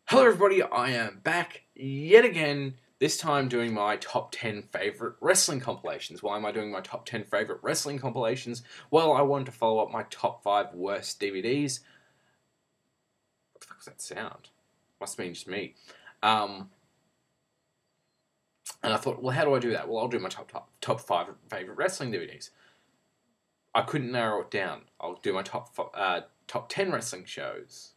Hello everybody, I am back yet again, this time doing my top 10 favourite wrestling compilations. Why am I doing my top 10 favourite wrestling compilations? Well, I wanted to follow up my top 5 worst DVDs. What the fuck was that sound? Must have been just me. And I thought, well, how do I do that? Well, I'll do my top 5 favourite wrestling DVDs. I couldn't narrow it down. I'll do my top 10 wrestling shows.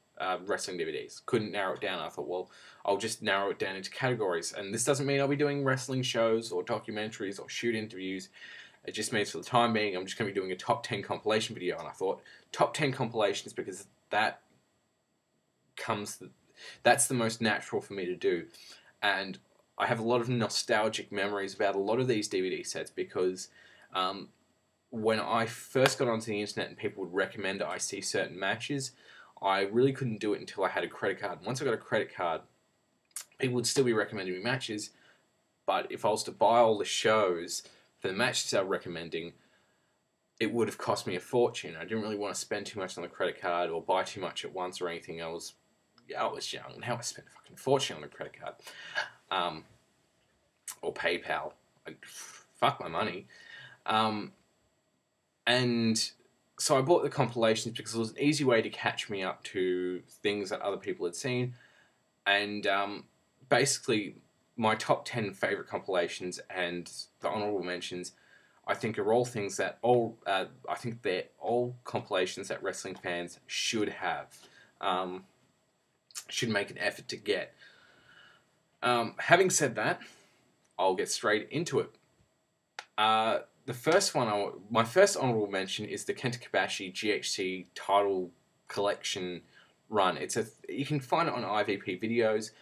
Wrestling DVDs. Couldn't narrow it down. I thought, well, I'll just narrow it down into categories. And this doesn't mean I'll be doing wrestling shows or documentaries or shoot interviews. It just means for the time being, I'm just going to be doing a top 10 compilation video. And I thought, top 10 compilations, because that's the most natural for me to do. And I have a lot of nostalgic memories about a lot of these DVD sets because when I first got onto the internet and people would recommend I see certain matches, I really couldn't do it until I had a credit card. Once I got a credit card, people would still be recommending me matches, but if I was to buy all the shows for the matches they were recommending, it would have cost me a fortune. I didn't really want to spend too much on the credit card or buy too much at once or anything. I was young. Now I spend a fucking fortune on a credit card. Or PayPal. Fuck my money. And so I bought the compilations because it was an easy way to catch me up to things that other people had seen. And basically, my top 10 favourite compilations and the honourable mentions, I think are all things that I think they're all compilations that wrestling fans should have, should make an effort to get. Having said that, I'll get straight into it. The first one, my first honorable mention is the Kenta Kobashi GHC title collection run. You can find it on IVP videos.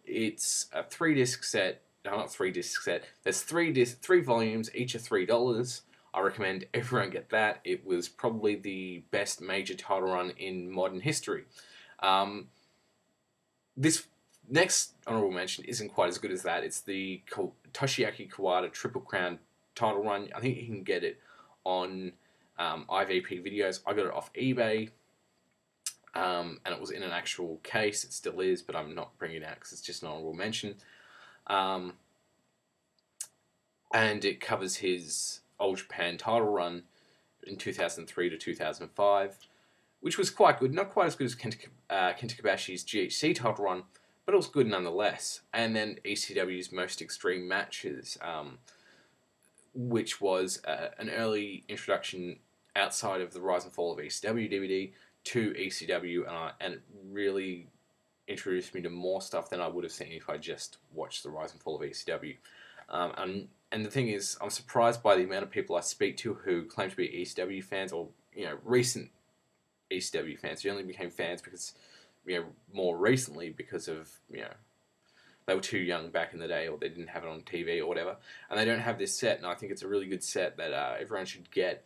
It's a 3-disc set. No, not 3-disc set. There's 3 volumes, each are $3. I recommend everyone get that. It was probably the best major title run in modern history. This next honorable mention isn't quite as good as that. It's the Toshiaki Kawada Triple Crown title run. I think you can get it on IVP videos. I got it off eBay, and it was in an actual case. It still is, but I'm not bringing it out because it's just an honorable mention. And it covers his All Japan title run in 2003 to 2005, which was quite good. Not quite as good as Kenta Kobashi's GHC title run, but it was good nonetheless. And then ECW's Most Extreme Matches, which was an early introduction outside of the Rise and Fall of ECW DVD to ECW, and it really introduced me to more stuff than I would have seen if I just watched the Rise and Fall of ECW. And the thing is, I'm surprised by the amount of people I speak to who claim to be ECW fans, or recent ECW fans. Who only became fans because more recently because of they were too young back in the day, or they didn't have it on TV or whatever, and they don't have this set, and I think it's a really good set that everyone should get.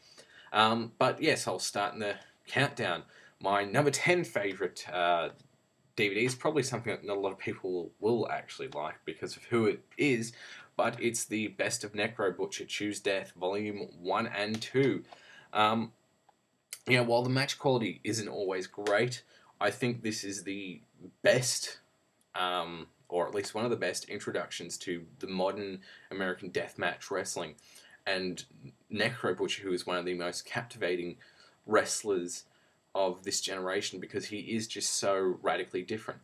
But yes, I'll start in the countdown. My number 10 favourite DVD is probably something that not a lot of people will actually like because of who it is, but it's the Best of Necro Butcher Choose Death Volume 1 and 2. While the match quality isn't always great, I think this is the best, or at least one of the best introductions to the modern American deathmatch wrestling. And Necro Butcher, who is one of the most captivating wrestlers of this generation because he is just so radically different.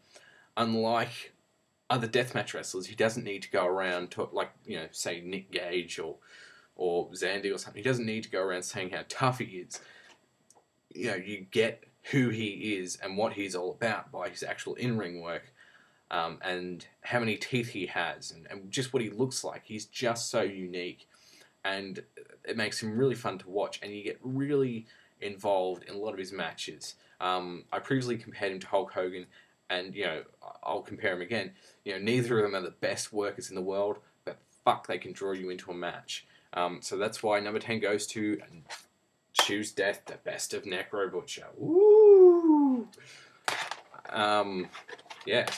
Unlike other deathmatch wrestlers, he doesn't need to go around to, say Nick Gage or Zandy or something. He doesn't need to go around saying how tough he is. You get who he is and what he's all about by his actual in-ring work. And how many teeth he has, and just what he looks like. He's just so unique, and it makes him really fun to watch, and you get really involved in a lot of his matches. I previously compared him to Hulk Hogan, and I'll compare him again. Neither of them are the best workers in the world, but fuck, they can draw you into a match. So that's why number 10 goes to Choose Death, the Best of Necro Butcher. Woo! Yeah.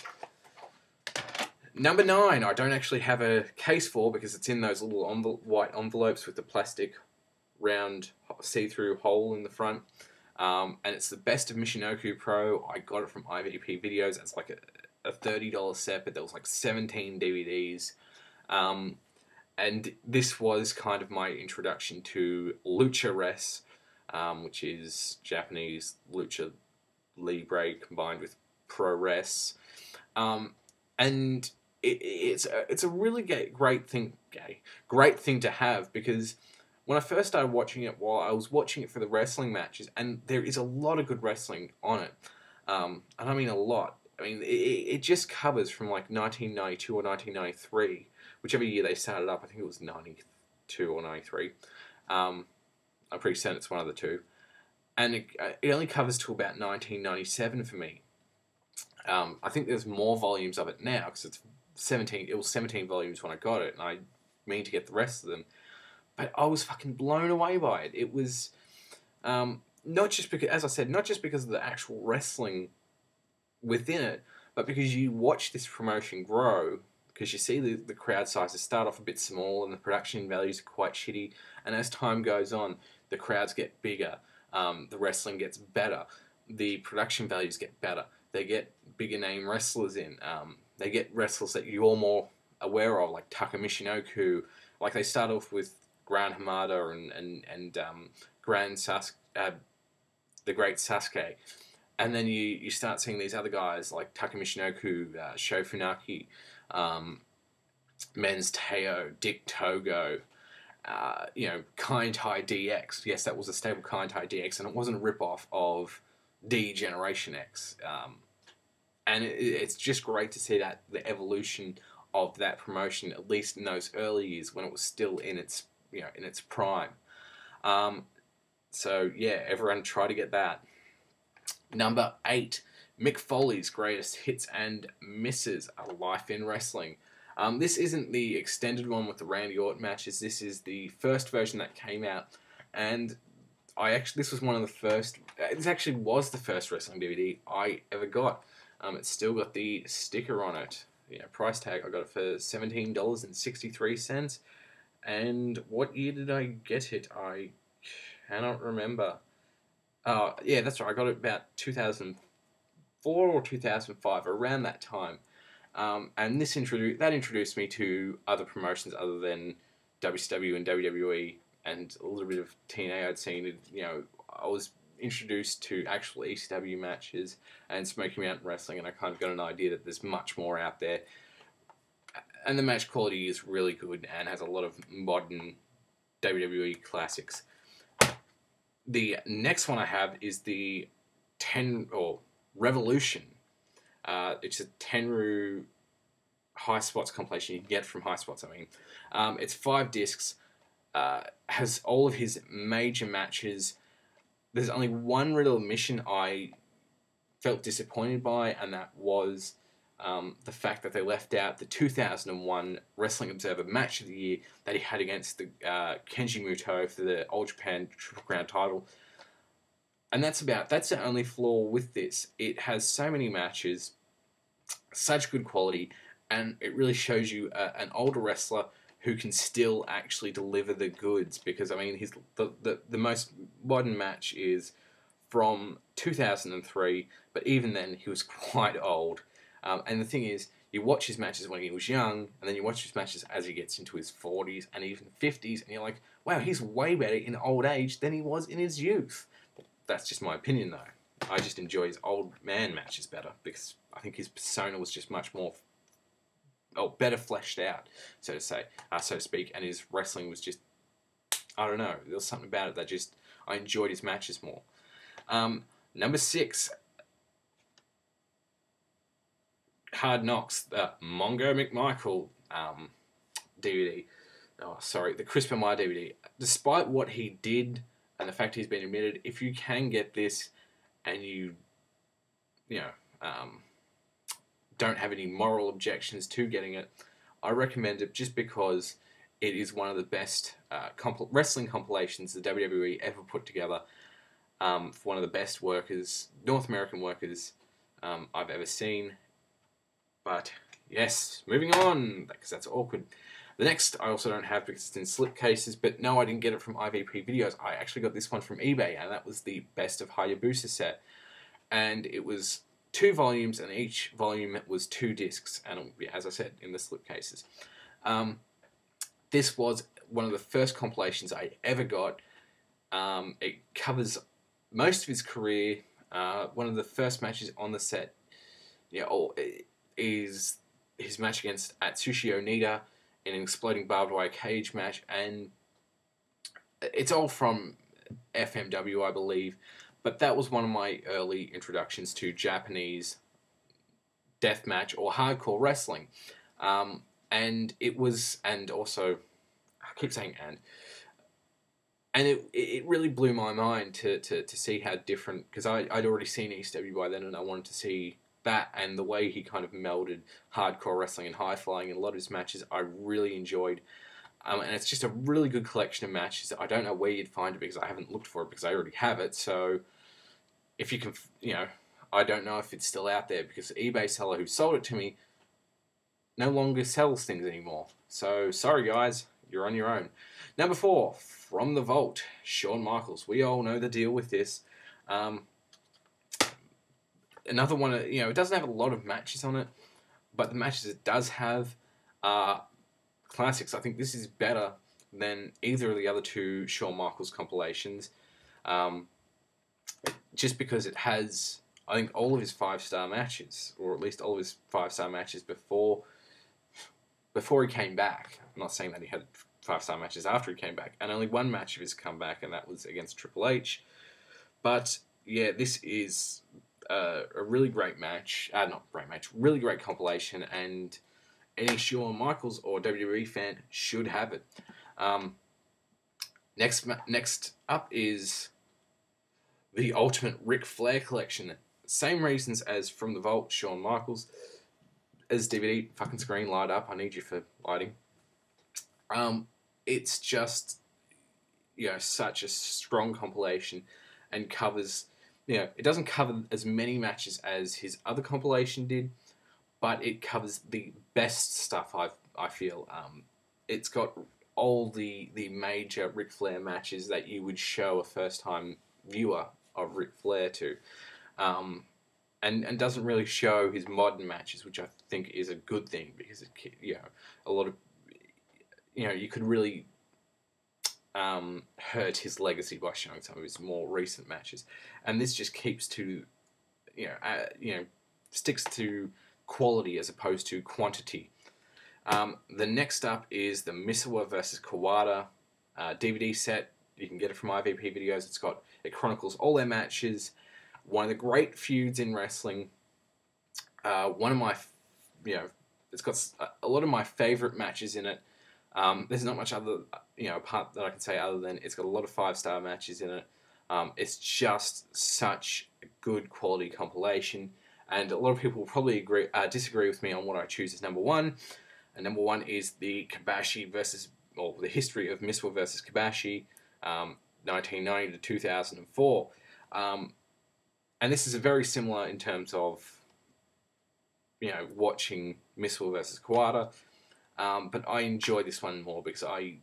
Number 9, I don't actually have a case for because it's in those little white envelopes with the plastic round see-through hole in the front. And it's the Best of Michinoku Pro. I got it from IVP videos. It's like a $30 set, but there was like 17 DVDs. And this was kind of my introduction to Lucha Res, which is Japanese Lucha Libre combined with Pro Res. And it's a really great thing to have, because when I first started watching it, while I was watching it for the wrestling matches, and there is a lot of good wrestling on it, and I mean a lot. I mean, it just covers from like 1992 or 1993, whichever year they started up. I think it was 92 or 93. I'm pretty certain it's one of the two. And it only covers till about 1997 for me. I think there's more volumes of it now, because it's 17. It was 17 volumes when I got it, and I mean to get the rest of them. But I was fucking blown away by it. It was not just because, as I said, not just because of the actual wrestling within it, but because you watch this promotion grow, because you see the crowd sizes start off a bit small and the production values are quite shitty, and as time goes on, the crowds get bigger, the wrestling gets better, the production values get better, they get bigger name wrestlers in, they get wrestlers that you're more aware of, like Taka Michinoku. Like, they start off with Gran Hamada and the Great Sasuke. And then you start seeing these other guys like Taka Michinoku, Sho Funaki, Men's Teo, Dick Togo, Kaientai DX. Yes, that was a stable Kaientai DX, and it wasn't a rip-off of D Generation X. And it's just great to see that the evolution of that promotion, at least in those early years when it was still in its prime. So yeah, everyone try to get that. Number 8, Mick Foley's Greatest Hits and Misses: A Life in Wrestling. This isn't the extended one with the Randy Orton matches. This is the first version that came out, and this was one of the first. This actually was the first wrestling DVD I ever got. It's still got the sticker on it. Price tag. I got it for $17.63. And what year did I get it? I cannot remember. Yeah, that's right. I got it about 2004 or 2005, around that time. And that introduced me to other promotions other than WCW and WWE, and a little bit of TNA I'd seen. I was introduced to actual ECW matches and Smoky Mountain Wrestling, and I kind of got an idea that there's much more out there. And the match quality is really good and has a lot of modern WWE classics. The next one I have is the Revolution. It's a Tenryu High Spots compilation you can get from High Spots. It's 5 discs. Has all of his major matches. There's only one real omission I felt disappointed by, and that was the fact that they left out the 2001 Wrestling Observer Match of the Year that he had against the Kenji Muto for the All Japan Triple Crown title. And that's the only flaw with this. It has so many matches, such good quality, and it really shows you an older wrestler who can still actually deliver the goods. Because the most modern match is from 2003, but even then he was quite old. And the thing is, you watch his matches when he was young, and then you watch his matches as he gets into his 40s and even 50s, and you're like, wow, he's way better in old age than he was in his youth. That's just my opinion, though. I just enjoy his old man matches better, because I think his persona was just much more, better fleshed out, so to speak, and his wrestling was just, I don't know, there was something about it that just, I enjoyed his matches more. Number 6, Hard Knocks, the Mongo McMichael DVD. Oh, sorry, the Chris Benoit DVD. Despite what he did and the fact he's been admitted, if you can get this and you don't have any moral objections to getting it, I recommend it just because it is one of the best wrestling compilations the WWE ever put together. For one of the best North American workers I've ever seen. But yes, moving on, because that's awkward. The next I also don't have because it's in slipcases, but no, I didn't get it from IVP Videos. I actually got this one from eBay, and that was the Best of Hayabusa set. And it was 2 volumes, and each volume was 2 discs, and as I said, in the slipcases. This was one of the first compilations I ever got. It covers most of his career. One of the first matches on the set, is his match against Atsushi Onita in an exploding barbed wire cage match, and it's all from FMW, I believe. But that was one of my early introductions to Japanese deathmatch or hardcore wrestling. And also, I keep saying and it really blew my mind to see how different, because I'd already seen ECW by then, and I wanted to see that, and the way he kind of melded hardcore wrestling and high flying in a lot of his matches, I really enjoyed. And it's just a really good collection of matches. I don't know where you'd find it because I haven't looked for it because I already have it. So if you can, I don't know if it's still out there because the eBay seller who sold it to me no longer sells things anymore. So sorry guys, you're on your own. Number 4, From the Vault, Shawn Michaels. We all know the deal with this. Another one, it doesn't have a lot of matches on it, but the matches it does have are classics. I think this is better than either of the other 2 Shawn Michaels compilations, just because it has, I think, all of his 5-star matches, or at least all of his 5-star matches before he came back. I'm not saying that he had 5-star matches after he came back, and only one match of his comeback, and that was against Triple H. But yeah, this is a really great match. Really great compilation, and any Shawn Michaels or WWE fan should have it. Next up is the Ultimate Ric Flair Collection. Same reasons as From the Vault, Shawn Michaels. As DVD, fucking screen, light up. I need you for lighting. It's just, such a strong compilation, and covers, it doesn't cover as many matches as his other compilation did, but it covers the best stuff, I feel. It's got all the major Ric Flair matches that you would show a first-time viewer of Ric Flair to. And doesn't really show his modern matches, which I think is a good thing, because a lot of, you could really hurt his legacy by showing some of his more recent matches. And this just keeps to, sticks to quality as opposed to quantity. The next up is the Misawa versus Kawada DVD set. You can get it from IVP Videos. It chronicles all their matches. One of the great feuds in wrestling. One of my, it's got a lot of my favorite matches in it. There's not much other, part that I can say other than it's got a lot of 5-star matches in it. It's just such a good quality compilation, and a lot of people will probably disagree with me on what I choose as number 1. And number 1 is the Kobashi the history of Misawa versus Kobashi, 1990 to 2004. And this is very similar in terms of, watching Misawa versus Kawada. But I enjoy this one more because I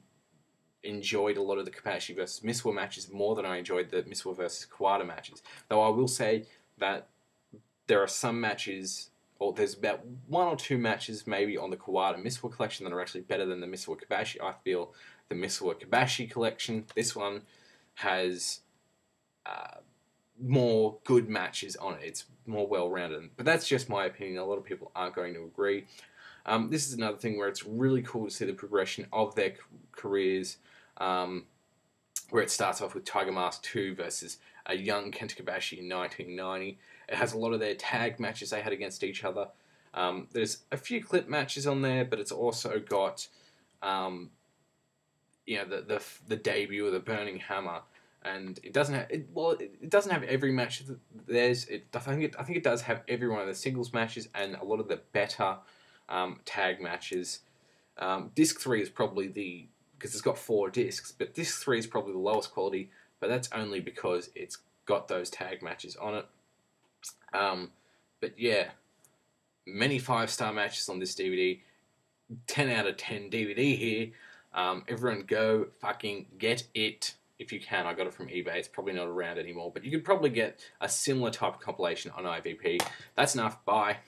enjoyed a lot of the Kobashi versus Misawa matches more than I enjoyed the Misawa versus Kawada matches. Though I will say that there are some matches, or there's about 1 or 2 matches maybe on the Kawada Misawa collection that are actually better than the Misawa Kobashi. I feel the Misawa Kobashi collection, this one has more good matches on it. It's more well-rounded. But that's just my opinion. A lot of people aren't going to agree. This is another thing where it's really cool to see the progression of their careers, where it starts off with Tiger Mask 2 versus a young Kenta Kobashi in 1990. It has a lot of their tag matches they had against each other. There's a few clip matches on there, but it's also got, the debut of the Burning Hammer, and it doesn't have it doesn't have every match. I think it does have every one of the singles matches and a lot of the better tag matches. Disc 3 is probably because it's got 4 discs, but disc 3 is probably the lowest quality, but that's only because it's got those tag matches on it. But yeah, many 5-star matches on this DVD. 10 out of 10 DVD here. Everyone go fucking get it. if you can. I got it from eBay. It's probably not around anymore, but you could probably get a similar type of compilation on IVP. That's enough. Bye.